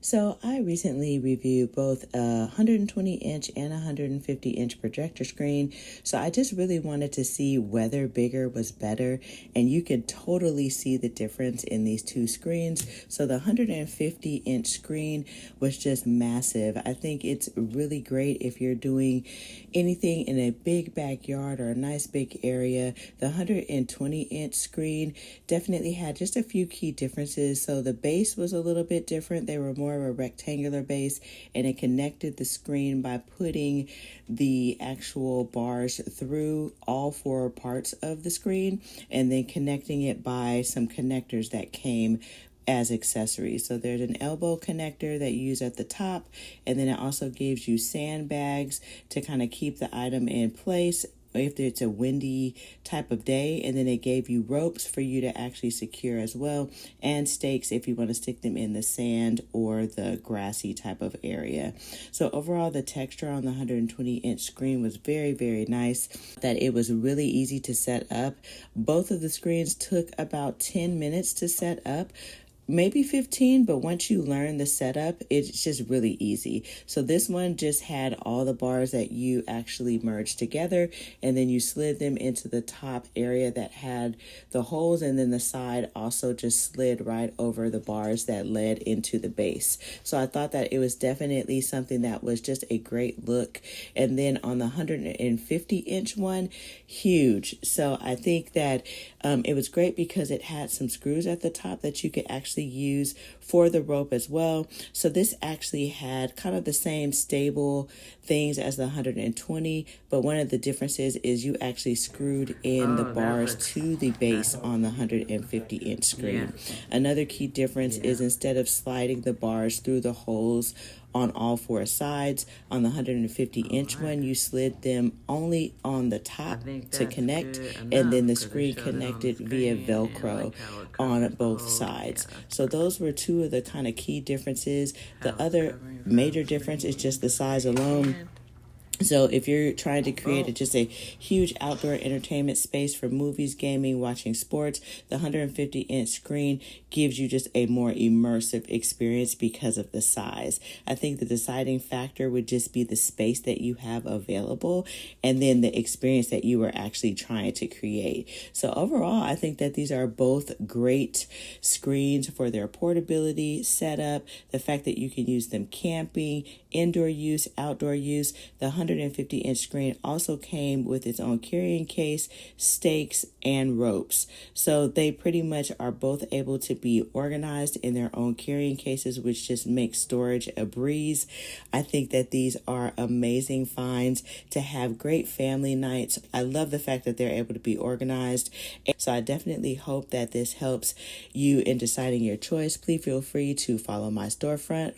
So I recently reviewed both a 120-inch and a 150-inch projector screen. So I just really wanted to see whether bigger was better, and you could totally see the difference in these two screens. So the 150-inch screen was just massive. I think it's really great if you're doing anything in a big backyard or a nice big area. The 120-inch screen definitely had just a few key differences. So the base was a little bit different. They were more of a rectangular base, and it connected the screen by putting the actual bars through all four parts of the screen and then connecting it by some connectors that came as accessories. So there's an elbow connector that you use at the top, and then it also gives you sandbags to kind of keep the item in place if it's a windy type of day, and then it gave you ropes for you to actually secure as well, and stakes if you want to stick them in the sand or the grassy type of area. So overall, the texture on the 120-inch screen was very, very nice, that it was really easy to set up. Both of the screens took about 10 minutes to set up, maybe 15, but once you learn the setup, it's just really easy. So this one just had all the bars that you actually merged together, and then you slid them into the top area that had the holes, and then the side also just slid right over the bars that led into the base. So I thought that it was definitely something that was just a great look. And then on the 150-inch one, huge. So I think that it was great because it had some screws at the top that you could actually use for the rope as well. So this actually had kind of the same stable things as the 120, but one of the differences is you actually screwed in the bars to the base on the 150-inch screen. Another key difference is instead of sliding the bars through the holes on all four sides, on the 150-inch one, you slid them only on the top to connect, and then the screen connected via Velcro on both sides. So those were two of the kind of key differences. The other major difference is just the size alone. So if you're trying to create just a huge outdoor entertainment space for movies, gaming, watching sports, the 150-inch screen gives you just a more immersive experience because of the size. I think the deciding factor would just be the space that you have available and then the experience that you are actually trying to create. So overall, I think that these are both great screens for their portability, setup, the fact that you can use them camping, indoor use, outdoor use. The 150-inch screen also came with its own carrying case, stakes, and ropes. So they pretty much are both able to be organized in their own carrying cases, which just makes storage a breeze. I think that these are amazing finds to have great family nights. I love the fact that they're able to be organized. So I definitely hope that this helps you in deciding your choice. Please feel free to follow my storefront